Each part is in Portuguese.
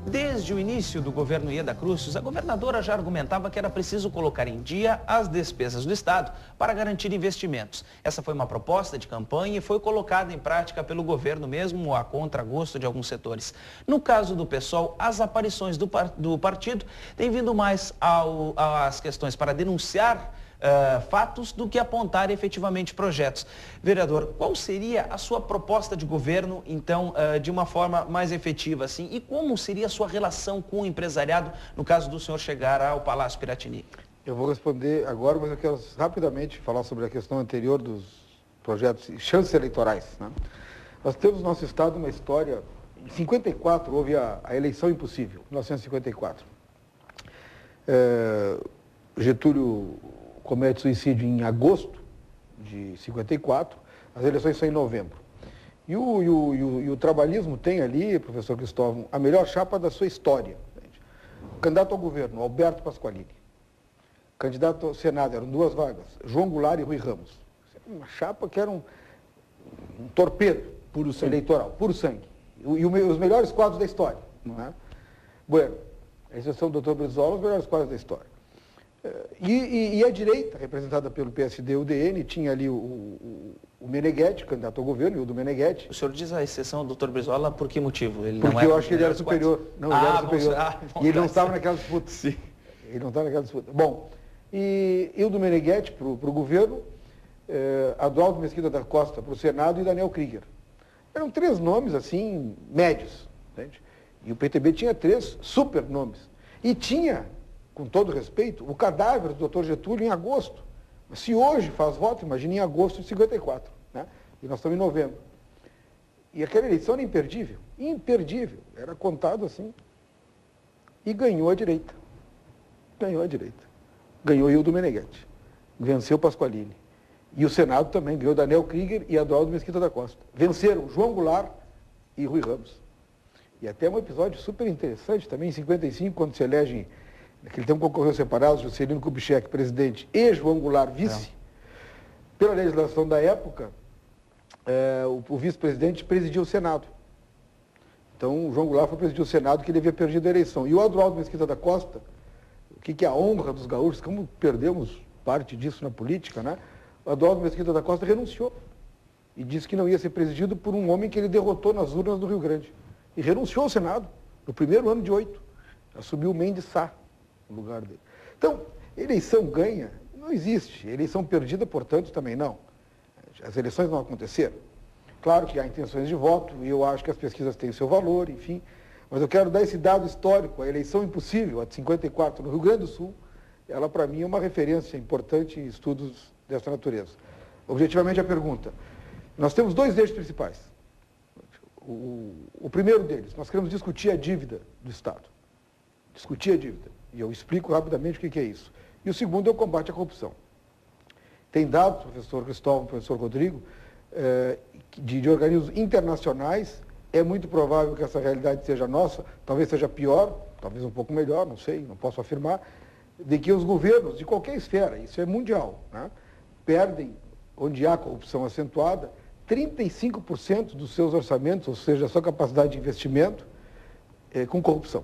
Desde o início do governo Ieda Crucis, a governadora já argumentava que era preciso colocar em dia as despesas do Estado para garantir investimentos. Essa foi uma proposta de campanha e foi colocada em prática pelo governo mesmo a contragosto de alguns setores. No caso do PSOL, as aparições do partido têm vindo mais às questões para denunciar fatos do que apontar efetivamente projetos. Vereador, qual seria a sua proposta de governo, então, de uma forma mais efetiva, assim? E como seria a sua relação com o empresariado, no caso do senhor chegar ao Palácio Piratini? Eu vou responder agora, mas eu quero rapidamente falar sobre a questão anterior dos projetos e chances eleitorais, né? Nós temos no nosso estado uma história. Em 54 houve a eleição impossível, 1954. Getúlio comete suicídio em agosto de 54, as eleições são em novembro. E o trabalhismo tem ali, professor Cristóvão, a melhor chapa da sua história. O candidato ao governo, Alberto Pasqualini. Candidato ao Senado, eram duas vagas, João Goulart e Rui Ramos. Uma chapa que era um torpedo puro eleitoral, puro sangue. E os melhores quadros da história. Não é? Bueno, a exceção do Dr. Brizola, os melhores quadros da história. E a direita, representada pelo PSD e o DN, tinha ali o Meneghetti, candidato ao governo, e o do Meneghetti. O senhor diz a exceção do Dr. Brizola, por que motivo? Ele porque eu acho que ele era superior. Não, ele era superior. E ele não estava naquela disputa. Sim. Ele não estava naquela disputa. Bom, e o do Meneghetti para o governo, Adroaldo Mesquita da Costa para o Senado e Daniel Krieger. Eram três nomes, assim, médios. Entende? E o PTB tinha três super nomes. E tinha, com todo respeito, o cadáver do Dr. Getúlio em agosto. Se hoje faz voto, imagine em agosto de 54, né? E nós estamos em novembro. E aquela eleição era imperdível, imperdível, era contado assim. E ganhou a direita. Ganhou a direita. Ganhou Hildo Meneghetti. Venceu Pasqualini. E o Senado também ganhou Daniel Krieger e Adroaldo Mesquita da Costa. Venceram João Goulart e Rui Ramos. E até um episódio super interessante também, em 55, quando se elegem. Naquele tempo concorreu separados, Juscelino Kubitschek, presidente, e João Goulart, vice. Pela legislação da época, o vice-presidente presidia o Senado. Então, o João Goulart foi presidir o Senado, que ele havia perdido a eleição. E o Adroaldo Mesquita da Costa, o que é a honra dos gaúchos, como perdemos parte disso na política, né? O Adroaldo Mesquita da Costa renunciou. E disse que não ia ser presidido por um homem que ele derrotou nas urnas do Rio Grande. E renunciou ao Senado, no primeiro ano de 8. Assumiu o Mendes Sá no lugar dele. Então, eleição ganha não existe. Eleição perdida, portanto, também não. As eleições não aconteceram. Claro que há intenções de voto, e eu acho que as pesquisas têm o seu valor, enfim. Mas eu quero dar esse dado histórico, a eleição impossível, a de 54, no Rio Grande do Sul, ela, para mim, é uma referência importante em estudos dessa natureza. Objetivamente, a pergunta. Nós temos dois eixos principais. O primeiro deles, nós queremos discutir a dívida do Estado. Discutir a dívida. E eu explico rapidamente o que é isso. E o segundo é o combate à corrupção. Tem dados, professor Cristóvão, professor Rodrigo, de organismos internacionais. É muito provável que essa realidade seja nossa, talvez seja pior, talvez um pouco melhor, não sei, não posso afirmar, de que os governos de qualquer esfera, isso é mundial, né, perdem, onde há corrupção acentuada, 35% dos seus orçamentos, ou seja, a sua capacidade de investimento, com corrupção.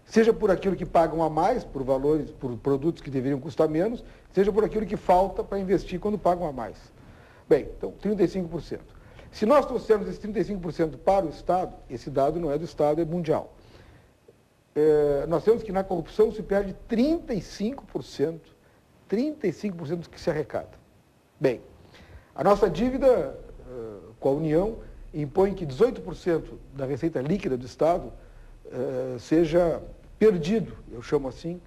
Seja por aquilo que pagam a mais, por valores, por produtos que deveriam custar menos, seja por aquilo que falta para investir quando pagam a mais. Bem, então, 35%. Se nós trouxermos esse 35% para o Estado, esse dado não é do Estado, é mundial. Nós temos que na corrupção se perde 35% do que se arrecada. Bem, a nossa dívida com a União impõe que 18% da receita líquida do Estado seja perdido, eu chamo assim,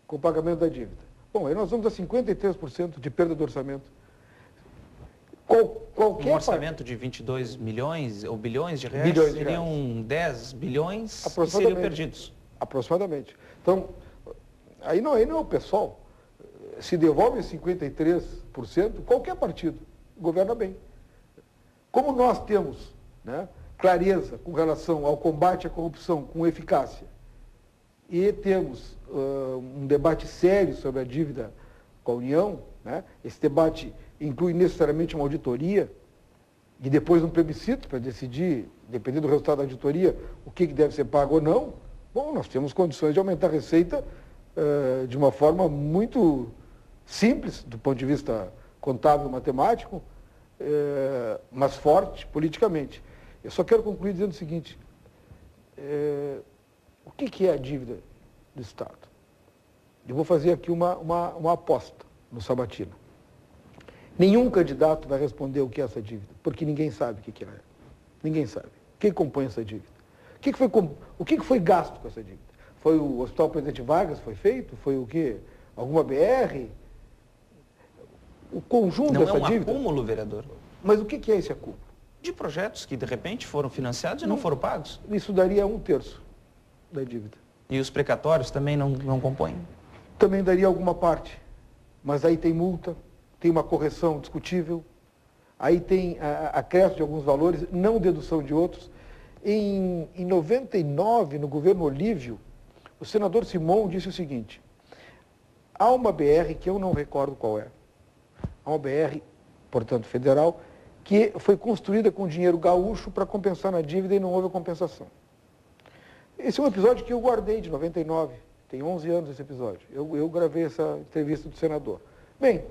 com o pagamento da dívida. Bom, aí nós vamos a 53% de perda do orçamento. Um orçamento de 22 milhões ou bilhões de reais, seriam 10 bilhões que seriam perdidos. Aproximadamente. Então, aí não é o pessoal. Se devolve 53%, qualquer partido governa bem. Como nós temos, né, clareza com relação ao combate à corrupção com eficácia e temos um debate sério sobre a dívida com a União, né, esse debate inclui necessariamente uma auditoria e depois um plebiscito para decidir, dependendo do resultado da auditoria, o que deve ser pago ou não, Bom, nós temos condições de aumentar a receita de uma forma muito simples, do ponto de vista contábil, matemático, mas forte politicamente. Eu só quero concluir dizendo o seguinte, o que é a dívida do Estado? Eu vou fazer aqui uma aposta no Sabatina. Nenhum candidato vai responder o que é essa dívida, porque ninguém sabe o que ela é. Ninguém sabe. Quem compõe essa dívida? O que foi gasto com essa dívida? Foi o Hospital Presidente Vargas, foi feito? Foi o quê? Alguma BR? O conjunto dessa dívida... Não é um acúmulo, vereador? Mas o que é esse acúmulo? De projetos que, de repente, foram financiados e não foram pagos. Isso daria 1/3 da dívida. E os precatórios também não compõem? Também daria alguma parte. Mas aí tem multa, tem uma correção discutível, aí tem acréscimo de alguns valores, não dedução de outros. Em 99, no governo Olívio, o senador Simon disse o seguinte, há uma BR que eu não recordo qual é, há uma BR, portanto, federal, que foi construída com dinheiro gaúcho para compensar na dívida e não houve a compensação. Esse é um episódio que eu guardei de 99, tem 11 anos esse episódio. Eu gravei essa entrevista do senador. Bem,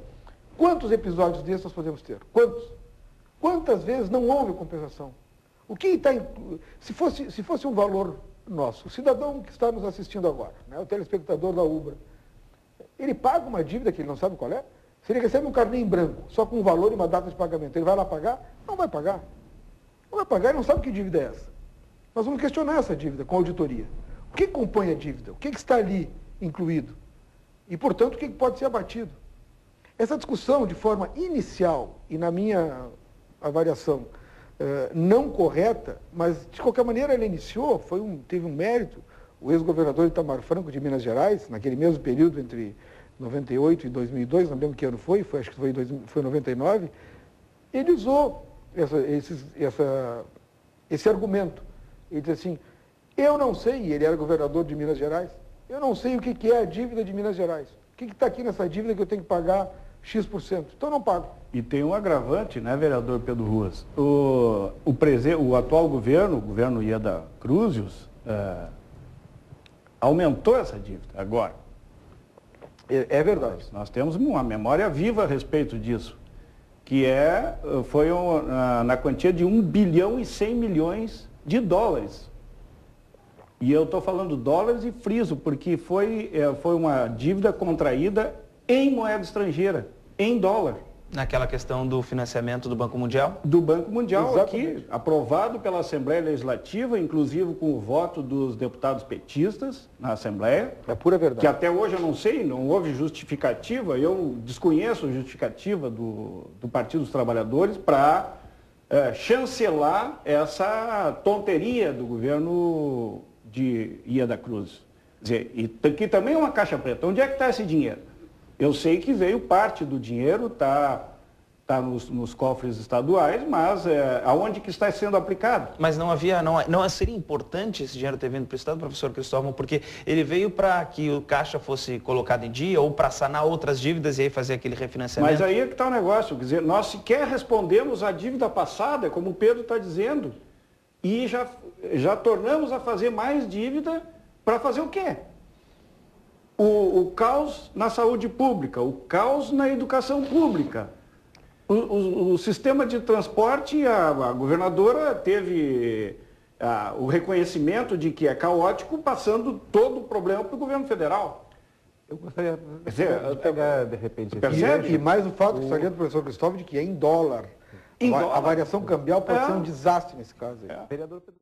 quantos episódios desses nós podemos ter? Quantos? Quantas vezes não houve compensação? O que está... Se fosse um valor nosso, o cidadão que está nos assistindo agora, né, o telespectador da Ubra, ele paga uma dívida que ele não sabe qual é? Se ele recebe um carnê em branco, só com um valor e uma data de pagamento, ele vai lá pagar? Não vai pagar. Não vai pagar e não sabe que dívida é essa. Nós vamos questionar essa dívida com a auditoria. O que compõe a dívida? O que está ali incluído? E, portanto, o que pode ser abatido? Essa discussão, de forma inicial, e na minha avaliação, não correta, mas, de qualquer maneira, ela iniciou, teve um mérito. O ex-governador Itamar Franco, de Minas Gerais, naquele mesmo período entre 98 e 2002, não lembro que ano foi, acho que foi 99, ele usou esse argumento. Ele disse assim, eu não sei, e ele era governador de Minas Gerais, eu não sei o que é a dívida de Minas Gerais. O que está aqui nessa dívida que eu tenho que pagar X%? Então eu não pago. E tem um agravante, né, vereador Pedro Ruas? O atual governo, o governo Ieda Cruzius, aumentou essa dívida agora. É verdade. Nós temos uma memória viva a respeito disso, que foi na quantia de 1 bilhão e 100 milhões de dólares. E eu estou falando dólares e friso, porque foi uma dívida contraída em moeda estrangeira, em dólar. Naquela questão do financiamento do Banco Mundial? Do Banco Mundial, exatamente. Aqui, aprovado pela Assembleia Legislativa, inclusive com o voto dos deputados petistas na Assembleia. É pura verdade. Que até hoje eu não sei, não houve justificativa, eu desconheço a justificativa do Partido dos Trabalhadores para chancelar essa tonteria do governo de Ieda Cruz. Quer dizer, e aqui também é uma caixa preta. Onde é que está esse dinheiro? Eu sei que veio parte do dinheiro, está nos cofres estaduais, mas aonde que está sendo aplicado? Mas não seria importante esse dinheiro ter vindo para o Estado, professor Cristóvão, porque ele veio para que o caixa fosse colocado em dia ou para sanar outras dívidas e aí fazer aquele refinanciamento? Mas aí é que está o negócio, quer dizer, nós sequer respondemos a dívida passada, como o Pedro está dizendo, e já tornamos a fazer mais dívida para fazer o quê? O caos na saúde pública, o caos na educação pública. O sistema de transporte, a governadora teve o reconhecimento de que é caótico, passando todo o problema para o governo federal. Eu gostaria de pegar, de repente... Percebe? E mais o fato que salienta o professor Cristóvão de que é em dólar. A variação cambial pode ser um desastre nesse caso aí. Vereador Pedro...